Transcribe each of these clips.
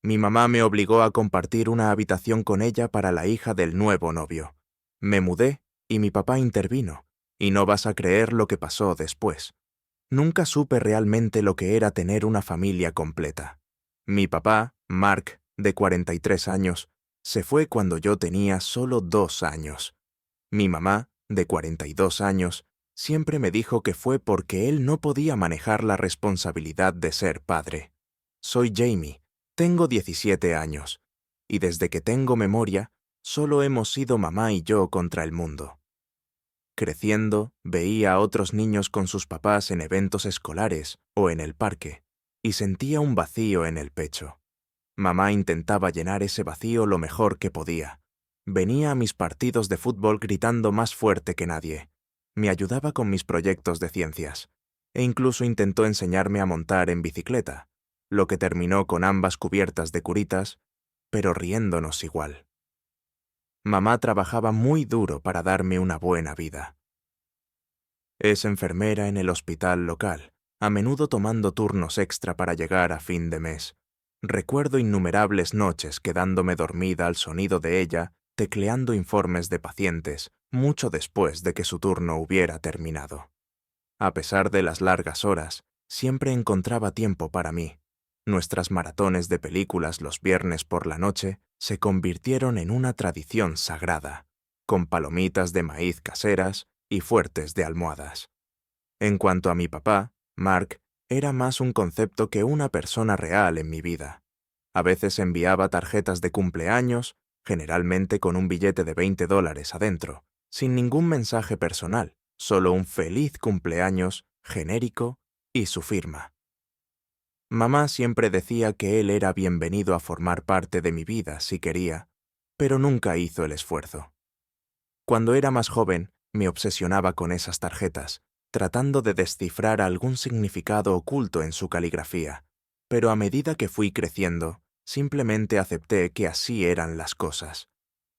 Mi mamá me obligó a compartir una habitación con ella para la hija del nuevo novio. Me mudé y mi papá intervino, y no vas a creer lo que pasó después. Nunca supe realmente lo que era tener una familia completa. Mi papá, Mark, de 43 años, se fue cuando yo tenía solo 2 años. Mi mamá, de 42 años, siempre me dijo que fue porque él no podía manejar la responsabilidad de ser padre. Soy Jamie, tengo 17 años, y desde que tengo memoria, solo hemos sido mamá y yo contra el mundo. Creciendo, veía a otros niños con sus papás en eventos escolares o en el parque, y sentía un vacío en el pecho. Mamá intentaba llenar ese vacío lo mejor que podía. Venía a mis partidos de fútbol gritando más fuerte que nadie. Me ayudaba con mis proyectos de ciencias, e incluso intentó enseñarme a montar en bicicleta, lo que terminó con ambas cubiertas de curitas, pero riéndonos igual. Mamá trabajaba muy duro para darme una buena vida. Es enfermera en el hospital local, a menudo tomando turnos extra para llegar a fin de mes. Recuerdo innumerables noches quedándome dormida al sonido de ella, tecleando informes de pacientes, mucho después de que su turno hubiera terminado. A pesar de las largas horas, siempre encontraba tiempo para mí. Nuestras maratones de películas los viernes por la noche se convirtieron en una tradición sagrada, con palomitas de maíz caseras y fuertes de almohadas. En cuanto a mi papá, Mark, era más un concepto que una persona real en mi vida. A veces enviaba tarjetas de cumpleaños, generalmente con un billete de $20 adentro, sin ningún mensaje personal, solo un feliz cumpleaños genérico y su firma. Mamá siempre decía que él era bienvenido a formar parte de mi vida si quería, pero nunca hizo el esfuerzo. Cuando era más joven, me obsesionaba con esas tarjetas, tratando de descifrar algún significado oculto en su caligrafía, pero a medida que fui creciendo, simplemente acepté que así eran las cosas.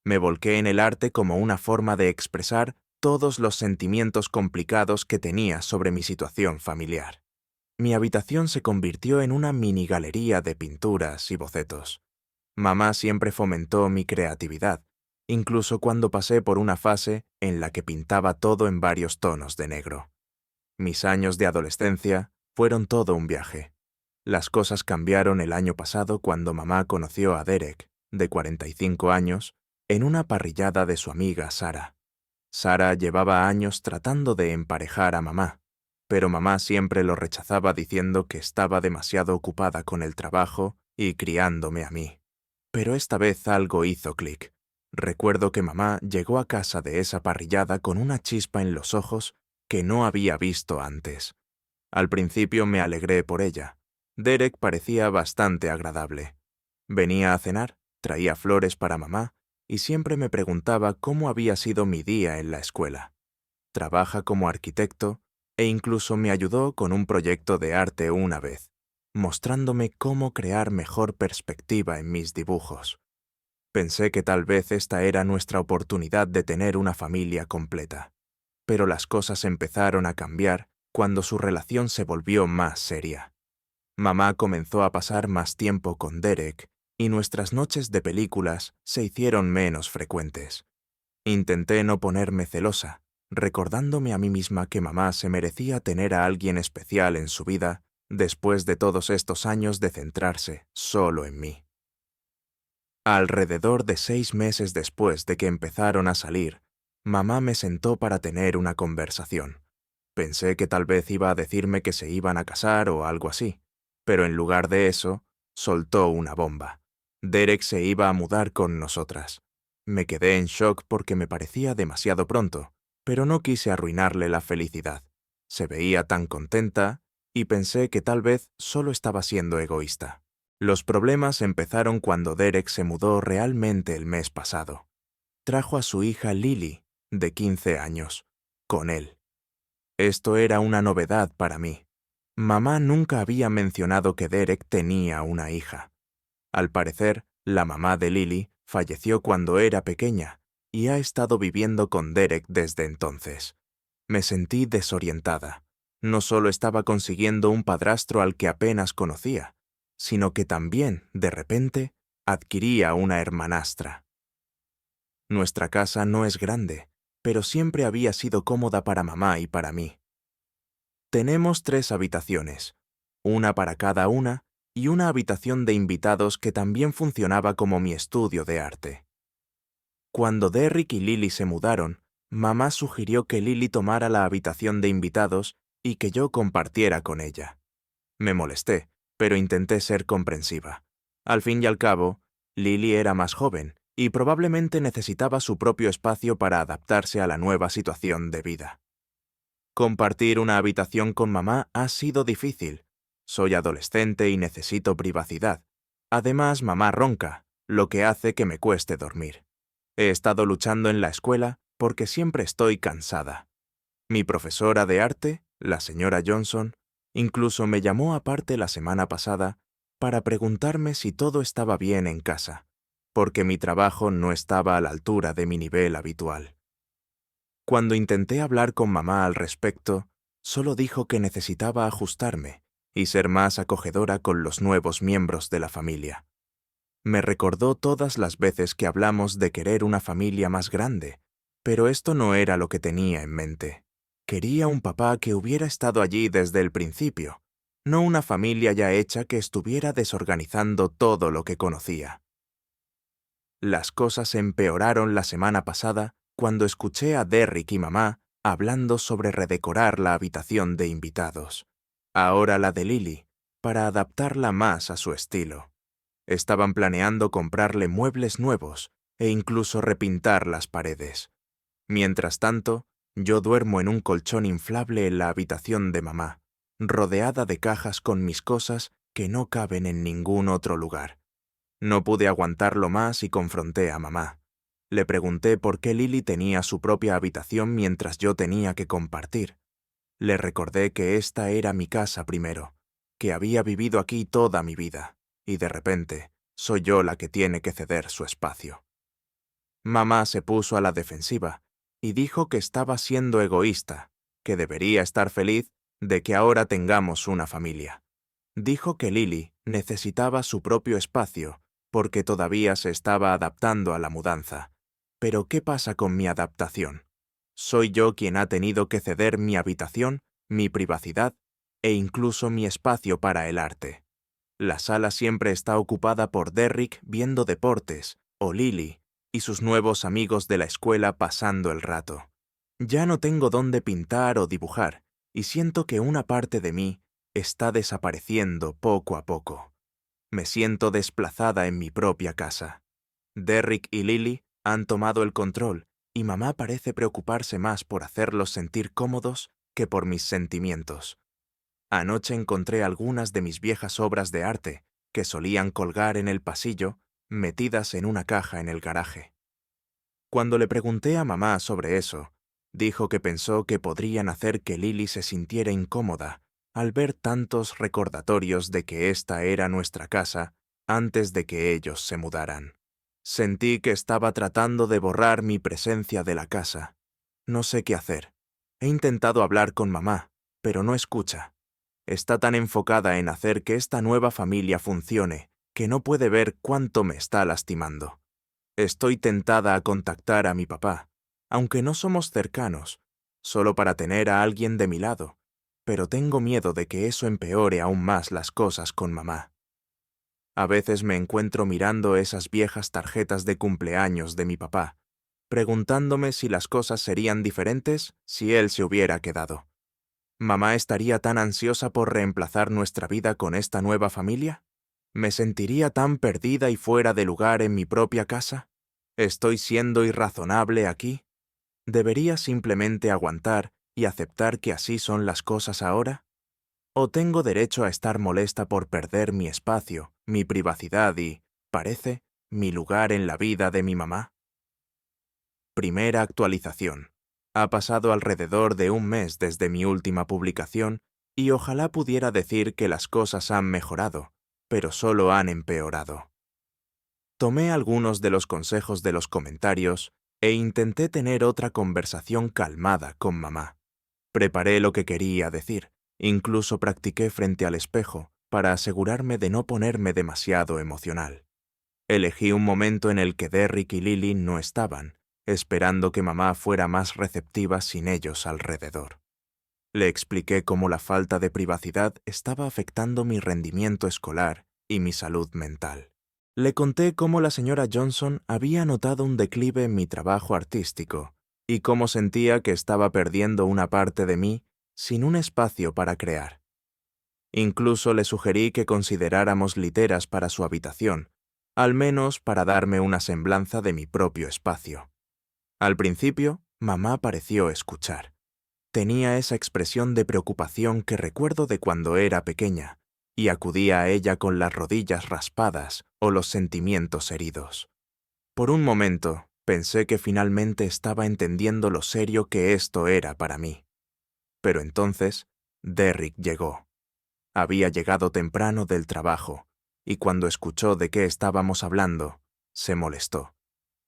Me volqué en el arte como una forma de expresar todos los sentimientos complicados que tenía sobre mi situación familiar. Mi habitación se convirtió en una mini galería de pinturas y bocetos. Mamá siempre fomentó mi creatividad, incluso cuando pasé por una fase en la que pintaba todo en varios tonos de negro. Mis años de adolescencia fueron todo un viaje. Las cosas cambiaron el año pasado cuando mamá conoció a Derek, de 45 años, en una parrillada de su amiga Sara. Sara llevaba años tratando de emparejar a mamá, pero mamá siempre lo rechazaba diciendo que estaba demasiado ocupada con el trabajo y criándome a mí. Pero esta vez algo hizo clic. Recuerdo que mamá llegó a casa de esa parrillada con una chispa en los ojos que no había visto antes. Al principio me alegré por ella. Derek parecía bastante agradable. Venía a cenar, traía flores para mamá y siempre me preguntaba cómo había sido mi día en la escuela. Trabaja como arquitecto e incluso me ayudó con un proyecto de arte una vez, mostrándome cómo crear mejor perspectiva en mis dibujos. Pensé que tal vez esta era nuestra oportunidad de tener una familia completa. Pero las cosas empezaron a cambiar cuando su relación se volvió más seria. Mamá comenzó a pasar más tiempo con Derek y nuestras noches de películas se hicieron menos frecuentes. Intenté no ponerme celosa, recordándome a mí misma que mamá se merecía tener a alguien especial en su vida después de todos estos años de centrarse solo en mí. Alrededor de 6 meses después de que empezaron a salir, mamá me sentó para tener una conversación. Pensé que tal vez iba a decirme que se iban a casar o algo así, pero en lugar de eso, soltó una bomba. Derek se iba a mudar con nosotras. Me quedé en shock porque me parecía demasiado pronto, pero no quise arruinarle la felicidad. Se veía tan contenta y pensé que tal vez solo estaba siendo egoísta. Los problemas empezaron cuando Derek se mudó realmente el mes pasado. Trajo a su hija Lily, de 15 años, con él. Esto era una novedad para mí. Mamá nunca había mencionado que Derek tenía una hija. Al parecer, la mamá de Lily falleció cuando era pequeña y ha estado viviendo con Derek desde entonces. Me sentí desorientada. No solo estaba consiguiendo un padrastro al que apenas conocía, sino que también, de repente, adquiría una hermanastra. Nuestra casa no es grande, pero siempre había sido cómoda para mamá y para mí. Tenemos 3 habitaciones, una para cada una, y una habitación de invitados que también funcionaba como mi estudio de arte. Cuando Derrick y Lily se mudaron, mamá sugirió que Lily tomara la habitación de invitados y que yo compartiera con ella. Me molesté, pero intenté ser comprensiva. Al fin y al cabo, Lily era más joven y probablemente necesitaba su propio espacio para adaptarse a la nueva situación de vida. Compartir una habitación con mamá ha sido difícil. Soy adolescente y necesito privacidad. Además, mamá ronca, lo que hace que me cueste dormir. He estado luchando en la escuela porque siempre estoy cansada. Mi profesora de arte, la señora Johnson, incluso me llamó aparte la semana pasada para preguntarme si todo estaba bien en casa, porque mi trabajo no estaba a la altura de mi nivel habitual. Cuando intenté hablar con mamá al respecto, solo dijo que necesitaba ajustarme y ser más acogedora con los nuevos miembros de la familia. Me recordó todas las veces que hablamos de querer una familia más grande, pero esto no era lo que tenía en mente. Quería un papá que hubiera estado allí desde el principio, no una familia ya hecha que estuviera desorganizando todo lo que conocía. Las cosas empeoraron la semana pasada cuando escuché a Derrick y mamá hablando sobre redecorar la habitación de invitados, ahora la de Lily, para adaptarla más a su estilo. Estaban planeando comprarle muebles nuevos e incluso repintar las paredes. Mientras tanto, yo duermo en un colchón inflable en la habitación de mamá, rodeada de cajas con mis cosas que no caben en ningún otro lugar. No pude aguantarlo más y confronté a mamá. Le pregunté por qué Lily tenía su propia habitación mientras yo tenía que compartir. Le recordé que esta era mi casa primero, que había vivido aquí toda mi vida, y de repente soy yo la que tiene que ceder su espacio. Mamá se puso a la defensiva y dijo que estaba siendo egoísta, que debería estar feliz de que ahora tengamos una familia. Dijo que Lily necesitaba su propio espacio porque todavía se estaba adaptando a la mudanza. Pero ¿qué pasa con mi adaptación? Soy yo quien ha tenido que ceder mi habitación, mi privacidad e incluso mi espacio para el arte. La sala siempre está ocupada por Derrick viendo deportes, o Lily y sus nuevos amigos de la escuela pasando el rato. Ya no tengo dónde pintar o dibujar, y siento que una parte de mí está desapareciendo poco a poco. Me siento desplazada en mi propia casa. Derrick y Lily han tomado el control, y mamá parece preocuparse más por hacerlos sentir cómodos que por mis sentimientos. Anoche encontré algunas de mis viejas obras de arte que solían colgar en el pasillo, metidas en una caja en el garaje. Cuando le pregunté a mamá sobre eso, dijo que pensó que podrían hacer que Lily se sintiera incómoda al ver tantos recordatorios de que esta era nuestra casa antes de que ellos se mudaran. Sentí que estaba tratando de borrar mi presencia de la casa. No sé qué hacer. He intentado hablar con mamá, pero no escucha. Está tan enfocada en hacer que esta nueva familia funcione que no puede ver cuánto me está lastimando. Estoy tentada a contactar a mi papá, aunque no somos cercanos, solo para tener a alguien de mi lado, pero tengo miedo de que eso empeore aún más las cosas con mamá. A veces me encuentro mirando esas viejas tarjetas de cumpleaños de mi papá, preguntándome si las cosas serían diferentes si él se hubiera quedado. ¿Mamá estaría tan ansiosa por reemplazar nuestra vida con esta nueva familia? ¿Me sentiría tan perdida y fuera de lugar en mi propia casa? ¿Estoy siendo irrazonable aquí? ¿Debería simplemente aguantar y aceptar que así son las cosas ahora? ¿O tengo derecho a estar molesta por perder mi espacio, mi privacidad y, parece, mi lugar en la vida de mi mamá? Primera actualización. Ha pasado alrededor de un mes desde mi última publicación y ojalá pudiera decir que las cosas han mejorado, pero solo han empeorado. Tomé algunos de los consejos de los comentarios e intenté tener otra conversación calmada con mamá. Preparé lo que quería decir, incluso practiqué frente al espejo, para asegurarme de no ponerme demasiado emocional. Elegí un momento en el que Derrick y Lily no estaban, esperando que mamá fuera más receptiva sin ellos alrededor. Le expliqué cómo la falta de privacidad estaba afectando mi rendimiento escolar y mi salud mental. Le conté cómo la señora Johnson había notado un declive en mi trabajo artístico y cómo sentía que estaba perdiendo una parte de mí sin un espacio para crear. Incluso le sugerí que consideráramos literas para su habitación, al menos para darme una semblanza de mi propio espacio. Al principio, mamá pareció escuchar. Tenía esa expresión de preocupación que recuerdo de cuando era pequeña, y acudía a ella con las rodillas raspadas o los sentimientos heridos. Por un momento, pensé que finalmente estaba entendiendo lo serio que esto era para mí. Pero entonces, Derrick llegó. Había llegado temprano del trabajo, y cuando escuchó de qué estábamos hablando, se molestó.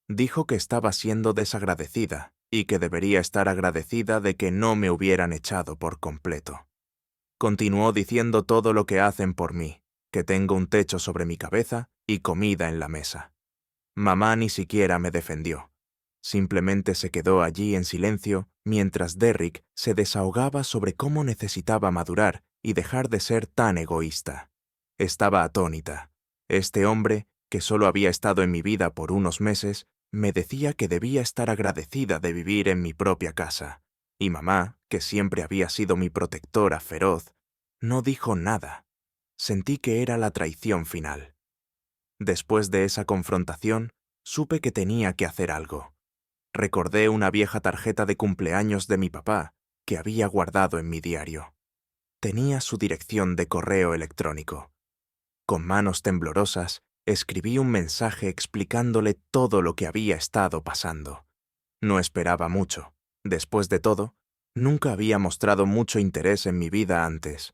Dijo que estaba siendo desagradecida y que debería estar agradecida de que no me hubieran echado por completo. Continuó diciendo todo lo que hacen por mí, que tengo un techo sobre mi cabeza y comida en la mesa. Mamá ni siquiera me defendió. Simplemente se quedó allí en silencio mientras Derrick se desahogaba sobre cómo necesitaba madurar y dejar de ser tan egoísta. Estaba atónita. Este hombre, que solo había estado en mi vida por unos meses, me decía que debía estar agradecida de vivir en mi propia casa. Y mamá, que siempre había sido mi protectora feroz, no dijo nada. Sentí que era la traición final. Después de esa confrontación, supe que tenía que hacer algo. Recordé una vieja tarjeta de cumpleaños de mi papá que había guardado en mi diario. Tenía su dirección de correo electrónico. Con manos temblorosas, escribí un mensaje explicándole todo lo que había estado pasando. No esperaba mucho. Después de todo, nunca había mostrado mucho interés en mi vida antes.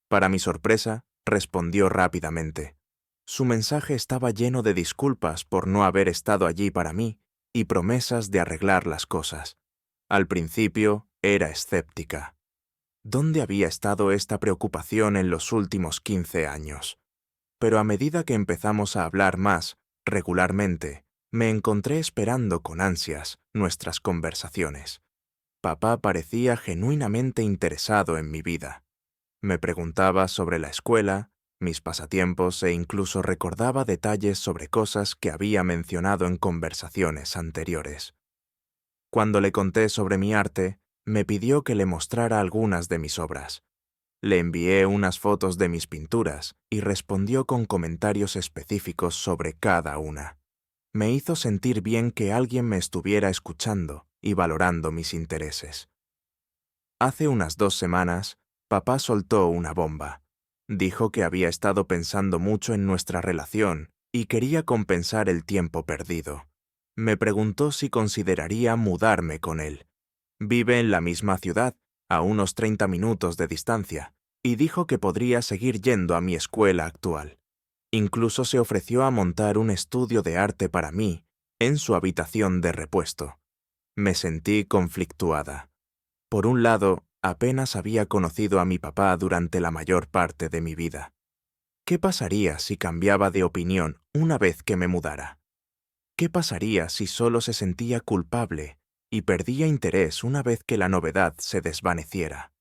Para mi sorpresa, respondió rápidamente. Su mensaje estaba lleno de disculpas por no haber estado allí para mí y promesas de arreglar las cosas. Al principio, era escéptica. ¿Dónde había estado esta preocupación en los últimos 15 años? Pero a medida que empezamos a hablar más, regularmente, me encontré esperando con ansias nuestras conversaciones. Papá parecía genuinamente interesado en mi vida. Me preguntaba sobre la escuela, mis pasatiempos e incluso recordaba detalles sobre cosas que había mencionado en conversaciones anteriores. Cuando le conté sobre mi arte, me pidió que le mostrara algunas de mis obras. Le envié unas fotos de mis pinturas y respondió con comentarios específicos sobre cada una. Me hizo sentir bien que alguien me estuviera escuchando y valorando mis intereses. Hace unas 2 semanas, papá soltó una bomba. Dijo que había estado pensando mucho en nuestra relación y quería compensar el tiempo perdido. Me preguntó si consideraría mudarme con él. Vive en la misma ciudad, a unos 30 minutos de distancia, y dijo que podría seguir yendo a mi escuela actual. Incluso se ofreció a montar un estudio de arte para mí en su habitación de repuesto. Me sentí conflictuada. Por un lado, apenas había conocido a mi papá durante la mayor parte de mi vida. ¿Qué pasaría si cambiaba de opinión una vez que me mudara? ¿Qué pasaría si solo se sentía culpable y perdía interés una vez que la novedad se desvaneciera?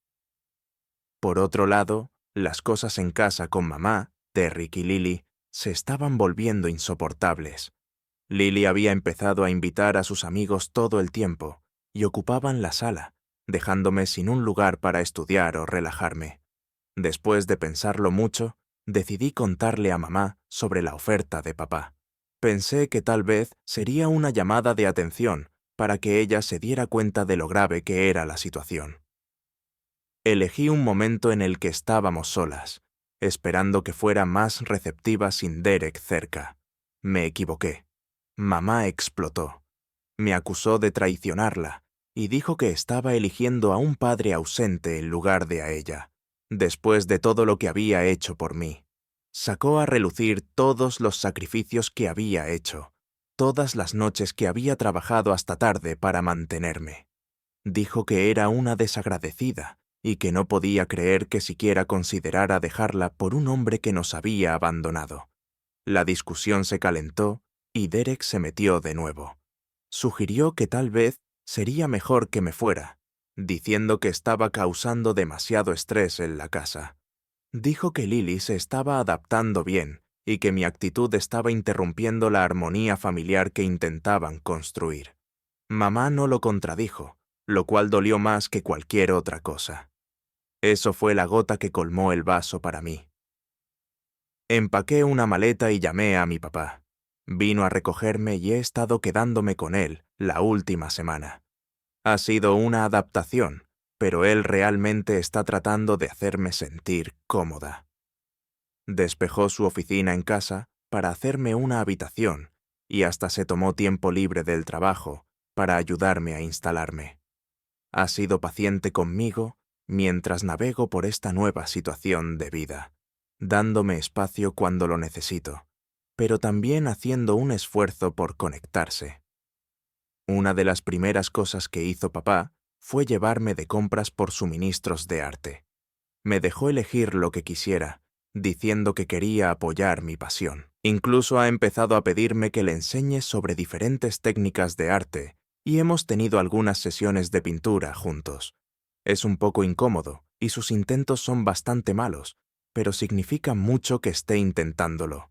Por otro lado, las cosas en casa con mamá, Derrick y Lily se estaban volviendo insoportables. Lily había empezado a invitar a sus amigos todo el tiempo y ocupaban la sala, dejándome sin un lugar para estudiar o relajarme. Después de pensarlo mucho, decidí contarle a mamá sobre la oferta de papá. Pensé que tal vez sería una llamada de atención para que ella se diera cuenta de lo grave que era la situación. Elegí un momento en el que estábamos solas, esperando que fuera más receptiva sin Derek cerca. Me equivoqué. Mamá explotó. Me acusó de traicionarla y dijo que estaba eligiendo a un padre ausente en lugar de a ella, después de todo lo que había hecho por mí. Sacó a relucir todos los sacrificios que había hecho, todas las noches que había trabajado hasta tarde para mantenerme. Dijo que era una desagradecida y que no podía creer que siquiera considerara dejarla por un hombre que nos había abandonado. La discusión se calentó y Derek se metió de nuevo. Sugirió que tal vez sería mejor que me fuera, diciendo que estaba causando demasiado estrés en la casa. Dijo que Lily se estaba adaptando bien y que mi actitud estaba interrumpiendo la armonía familiar que intentaban construir. Mamá no lo contradijo, lo cual dolió más que cualquier otra cosa. Eso fue la gota que colmó el vaso para mí. Empaqué una maleta y llamé a mi papá. Vino a recogerme y he estado quedándome con él la última semana. Ha sido una adaptación, pero él realmente está tratando de hacerme sentir cómoda. Despejó su oficina en casa para hacerme una habitación y hasta se tomó tiempo libre del trabajo para ayudarme a instalarme. Ha sido paciente conmigo mientras navego por esta nueva situación de vida, dándome espacio cuando lo necesito, pero también haciendo un esfuerzo por conectarse. Una de las primeras cosas que hizo papá fue llevarme de compras por suministros de arte. Me dejó elegir lo que quisiera, diciendo que quería apoyar mi pasión. Incluso ha empezado a pedirme que le enseñe sobre diferentes técnicas de arte y hemos tenido algunas sesiones de pintura juntos. Es un poco incómodo y sus intentos son bastante malos, pero significa mucho que esté intentándolo.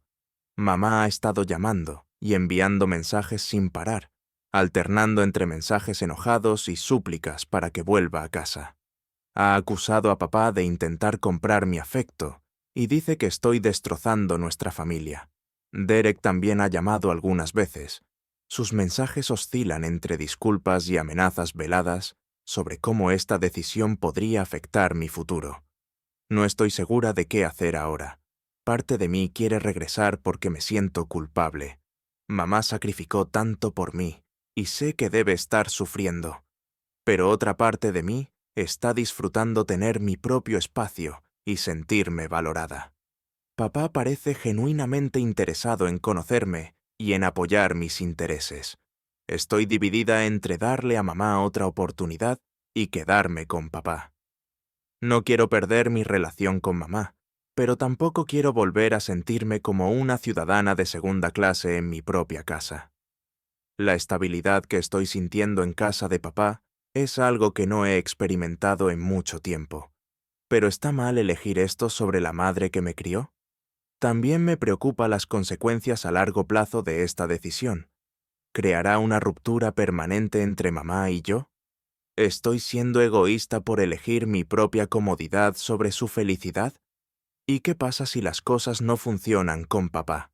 Mamá ha estado llamando y enviando mensajes sin parar, alternando entre mensajes enojados y súplicas para que vuelva a casa. Ha acusado a papá de intentar comprar mi afecto y dice que estoy destrozando nuestra familia. Derek también ha llamado algunas veces. Sus mensajes oscilan entre disculpas y amenazas veladas sobre cómo esta decisión podría afectar mi futuro. No estoy segura de qué hacer ahora. Parte de mí quiere regresar porque me siento culpable. Mamá sacrificó tanto por mí y sé que debe estar sufriendo. Pero otra parte de mí está disfrutando tener mi propio espacio y sentirme valorada. Papá parece genuinamente interesado en conocerme y en apoyar mis intereses. Estoy dividida entre darle a mamá otra oportunidad y quedarme con papá. No quiero perder mi relación con mamá, pero tampoco quiero volver a sentirme como una ciudadana de segunda clase en mi propia casa. La estabilidad que estoy sintiendo en casa de papá es algo que no he experimentado en mucho tiempo. ¿Pero está mal elegir esto sobre la madre que me crió? También me preocupa las consecuencias a largo plazo de esta decisión. ¿Creará una ruptura permanente entre mamá y yo? ¿Estoy siendo egoísta por elegir mi propia comodidad sobre su felicidad? ¿Y qué pasa si las cosas no funcionan con papá?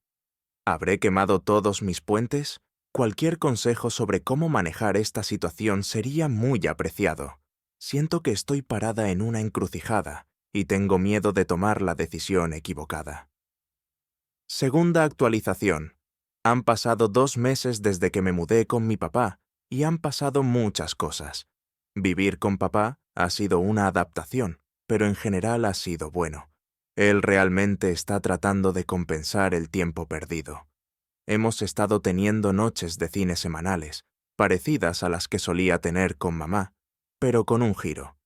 ¿Habré quemado todos mis puentes? Cualquier consejo sobre cómo manejar esta situación sería muy apreciado. Siento que estoy parada en una encrucijada y tengo miedo de tomar la decisión equivocada. Segunda actualización. Han pasado 2 meses desde que me mudé con mi papá y han pasado muchas cosas. Vivir con papá ha sido una adaptación, pero en general ha sido bueno. Él realmente está tratando de compensar el tiempo perdido. Hemos estado teniendo noches de cine semanales, parecidas a las que solía tener con mamá, pero con un giro.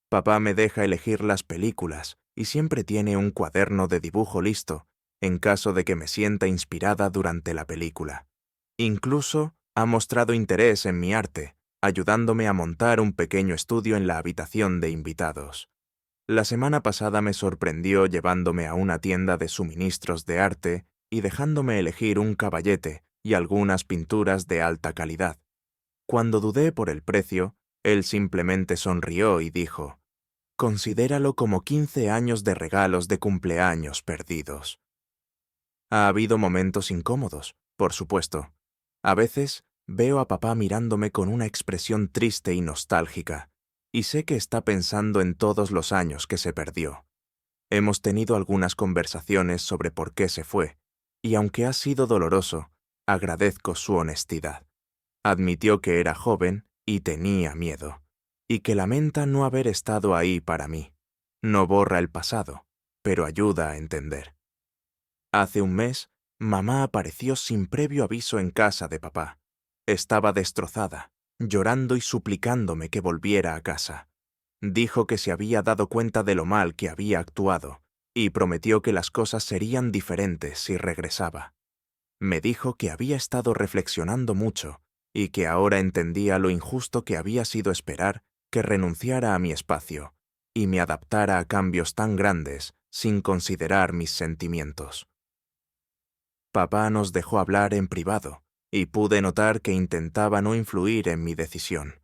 Papá me deja elegir las películas y siempre tiene un cuaderno de dibujo listo en caso de que me sienta inspirada durante la película. Incluso ha mostrado interés en mi arte, ayudándome a montar un pequeño estudio en la habitación de invitados. La semana pasada me sorprendió llevándome a una tienda de suministros de arte y dejándome elegir un caballete y algunas pinturas de alta calidad. Cuando dudé por el precio, él simplemente sonrió y dijo: «Considéralo como 15 años de regalos de cumpleaños perdidos». Ha habido momentos incómodos, por supuesto. A veces veo a papá mirándome con una expresión triste y nostálgica, y sé que está pensando en todos los años que se perdió. Hemos tenido algunas conversaciones sobre por qué se fue, y aunque ha sido doloroso, agradezco su honestidad. Admitió que era joven y tenía miedo, y que lamenta no haber estado ahí para mí. No borra el pasado, pero ayuda a entender. Hace un mes, mamá apareció sin previo aviso en casa de papá. Estaba destrozada, llorando y suplicándome que volviera a casa. Dijo que se había dado cuenta de lo mal que había actuado y prometió que las cosas serían diferentes si regresaba. Me dijo que había estado reflexionando mucho y que ahora entendía lo injusto que había sido esperar que renunciara a mi espacio y me adaptara a cambios tan grandes sin considerar mis sentimientos. Papá nos dejó hablar en privado y pude notar que intentaba no influir en mi decisión.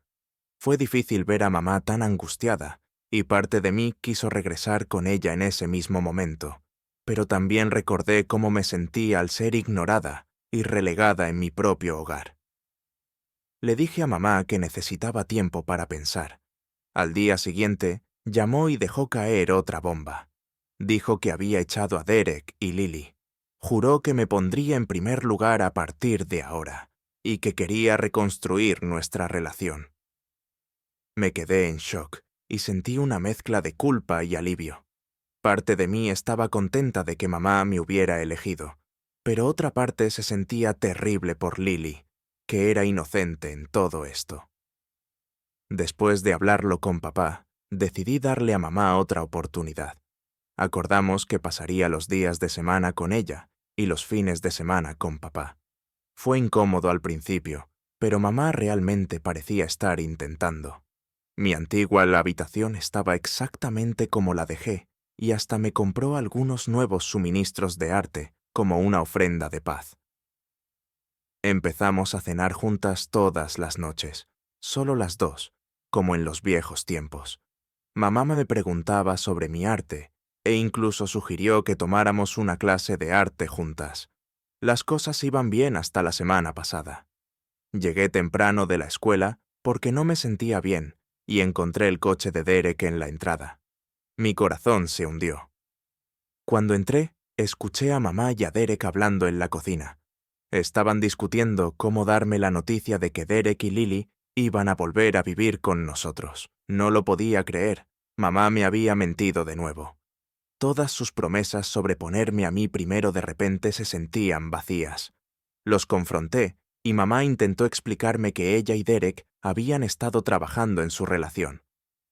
Fue difícil ver a mamá tan angustiada y parte de mí quiso regresar con ella en ese mismo momento, pero también recordé cómo me sentí al ser ignorada y relegada en mi propio hogar. Le dije a mamá que necesitaba tiempo para pensar. Al día siguiente, llamó y dejó caer otra bomba. Dijo que había echado a Derek y Lily. Juró que me pondría en primer lugar a partir de ahora y que quería reconstruir nuestra relación. Me quedé en shock y sentí una mezcla de culpa y alivio. Parte de mí estaba contenta de que mamá me hubiera elegido, pero otra parte se sentía terrible por Lily, que era inocente en todo esto. Después de hablarlo con papá, decidí darle a mamá otra oportunidad. Acordamos que pasaría los días de semana con ella y los fines de semana con papá. Fue incómodo al principio, pero mamá realmente parecía estar intentando. Mi antigua habitación estaba exactamente como la dejé y hasta me compró algunos nuevos suministros de arte como una ofrenda de paz. Empezamos a cenar juntas todas las noches, solo las dos, como en los viejos tiempos. Mamá me preguntaba sobre mi arte e incluso sugirió que tomáramos una clase de arte juntas. Las cosas iban bien hasta la semana pasada. Llegué temprano de la escuela porque no me sentía bien y encontré el coche de Derek en la entrada. Mi corazón se hundió. Cuando entré, escuché a mamá y a Derek hablando en la cocina. Estaban discutiendo cómo darme la noticia de que Derek y Lily iban a volver a vivir con nosotros. No lo podía creer. Mamá me había mentido de nuevo. Todas sus promesas sobre ponerme a mí primero de repente se sentían vacías. Los confronté y mamá intentó explicarme que ella y Derek habían estado trabajando en su relación.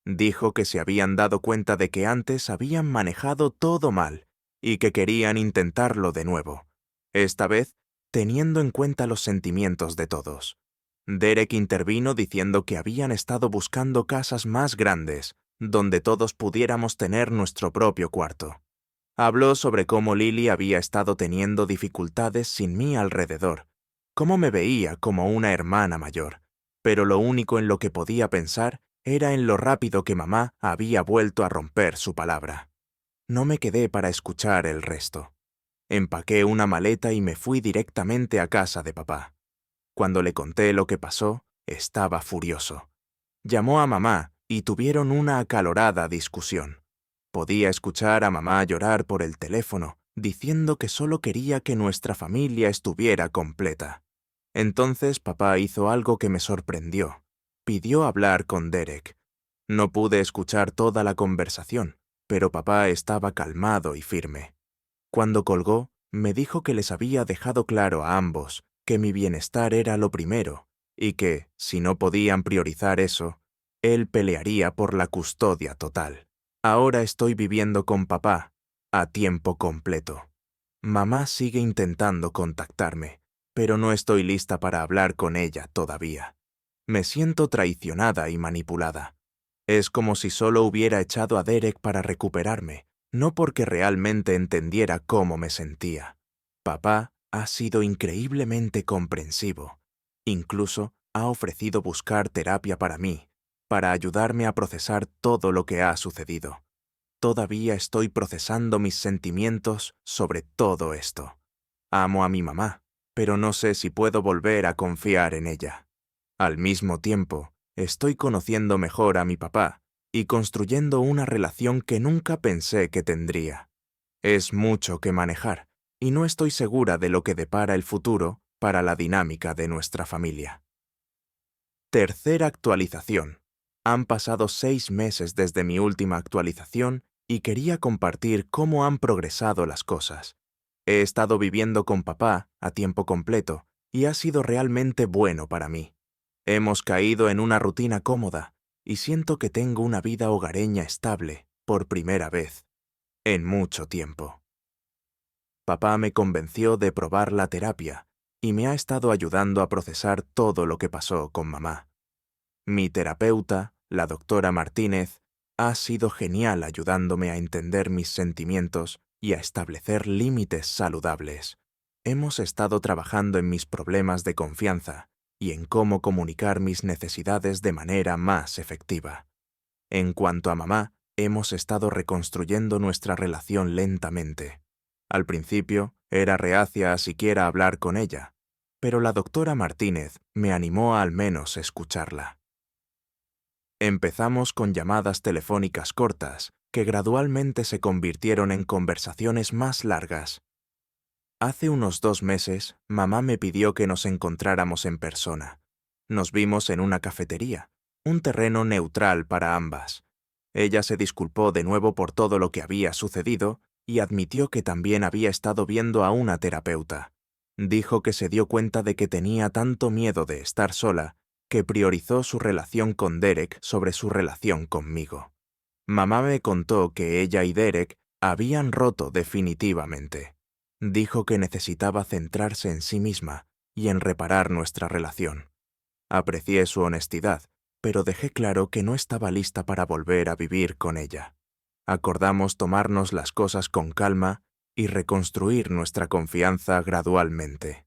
Dijo que se habían dado cuenta de que antes habían manejado todo mal y que querían intentarlo de nuevo, esta vez teniendo en cuenta los sentimientos de todos. Derek intervino diciendo que habían estado buscando casas más grandes, donde todos pudiéramos tener nuestro propio cuarto. Habló sobre cómo Lily había estado teniendo dificultades sin mí alrededor, cómo me veía como una hermana mayor, pero lo único en lo que podía pensar era en lo rápido que mamá había vuelto a romper su palabra. No me quedé para escuchar el resto. Empaqué una maleta y me fui directamente a casa de papá. Cuando le conté lo que pasó, estaba furioso. Llamó a mamá y tuvieron una acalorada discusión. Podía escuchar a mamá llorar por el teléfono, diciendo que solo quería que nuestra familia estuviera completa. Entonces papá hizo algo que me sorprendió. Pidió hablar con Derek. No pude escuchar toda la conversación, pero papá estaba calmado y firme. Cuando colgó, me dijo que les había dejado claro a ambos que mi bienestar era lo primero y que, si no podían priorizar eso, él pelearía por la custodia total. Ahora estoy viviendo con papá, a tiempo completo. Mamá sigue intentando contactarme, pero no estoy lista para hablar con ella todavía. Me siento traicionada y manipulada. Es como si solo hubiera echado a Derek para recuperarme, no porque realmente entendiera cómo me sentía. Papá ha sido increíblemente comprensivo. Incluso ha ofrecido buscar terapia para mí, para ayudarme a procesar todo lo que ha sucedido. Todavía estoy procesando mis sentimientos sobre todo esto. Amo a mi mamá, pero no sé si puedo volver a confiar en ella. Al mismo tiempo, estoy conociendo mejor a mi papá y construyendo una relación que nunca pensé que tendría. Es mucho que manejar, y no estoy segura de lo que depara el futuro para la dinámica de nuestra familia. Tercera actualización. Han pasado 6 meses desde mi última actualización y quería compartir cómo han progresado las cosas. He estado viviendo con papá a tiempo completo y ha sido realmente bueno para mí. Hemos caído en una rutina cómoda y siento que tengo una vida hogareña estable por primera vez en mucho tiempo. Papá me convenció de probar la terapia y me ha estado ayudando a procesar todo lo que pasó con mamá. Mi terapeuta, la doctora Martínez, ha sido genial ayudándome a entender mis sentimientos y a establecer límites saludables. Hemos estado trabajando en mis problemas de confianza y en cómo comunicar mis necesidades de manera más efectiva. En cuanto a mamá, hemos estado reconstruyendo nuestra relación lentamente. Al principio, era reacia a siquiera hablar con ella, pero la doctora Martínez me animó a al menos escucharla. Empezamos con llamadas telefónicas cortas, que gradualmente se convirtieron en conversaciones más largas. Hace unos 2 meses, mamá me pidió que nos encontráramos en persona. Nos vimos en una cafetería, un terreno neutral para ambas. Ella se disculpó de nuevo por todo lo que había sucedido y admitió que también había estado viendo a una terapeuta. Dijo que se dio cuenta de que tenía tanto miedo de estar sola que priorizó su relación con Derek sobre su relación conmigo. Mamá me contó que ella y Derek habían roto definitivamente. Dijo que necesitaba centrarse en sí misma y en reparar nuestra relación. Aprecié su honestidad, pero dejé claro que no estaba lista para volver a vivir con ella. Acordamos tomarnos las cosas con calma y reconstruir nuestra confianza gradualmente.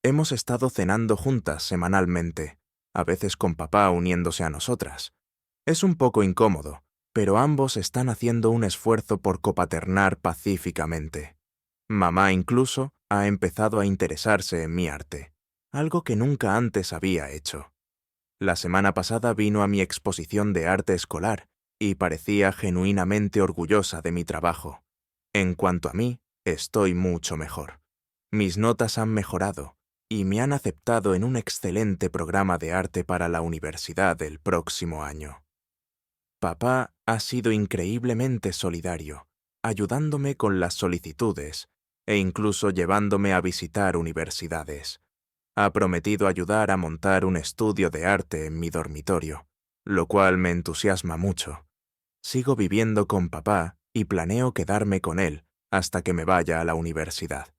Hemos estado cenando juntas semanalmente, a veces con papá uniéndose a nosotras. Es un poco incómodo, pero ambos están haciendo un esfuerzo por copaternar pacíficamente. Mamá incluso ha empezado a interesarse en mi arte, algo que nunca antes había hecho. La semana pasada vino a mi exposición de arte escolar y parecía genuinamente orgullosa de mi trabajo. En cuanto a mí, estoy mucho mejor. Mis notas han mejorado y me han aceptado en un excelente programa de arte para la universidad el próximo año. Papá ha sido increíblemente solidario, ayudándome con las solicitudes e incluso llevándome a visitar universidades. Ha prometido ayudar a montar un estudio de arte en mi dormitorio, lo cual me entusiasma mucho. Sigo viviendo con papá y planeo quedarme con él hasta que me vaya a la universidad.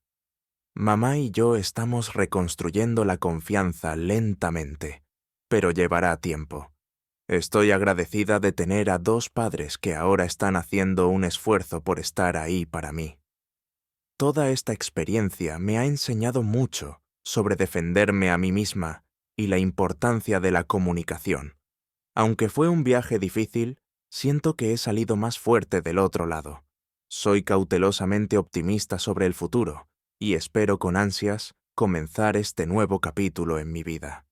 Mamá y yo estamos reconstruyendo la confianza lentamente, pero llevará tiempo. Estoy agradecida de tener a 2 padres que ahora están haciendo un esfuerzo por estar ahí para mí. Toda esta experiencia me ha enseñado mucho sobre defenderme a mí misma y la importancia de la comunicación. Aunque fue un viaje difícil, siento que he salido más fuerte del otro lado. Soy cautelosamente optimista sobre el futuro y espero con ansias comenzar este nuevo capítulo en mi vida.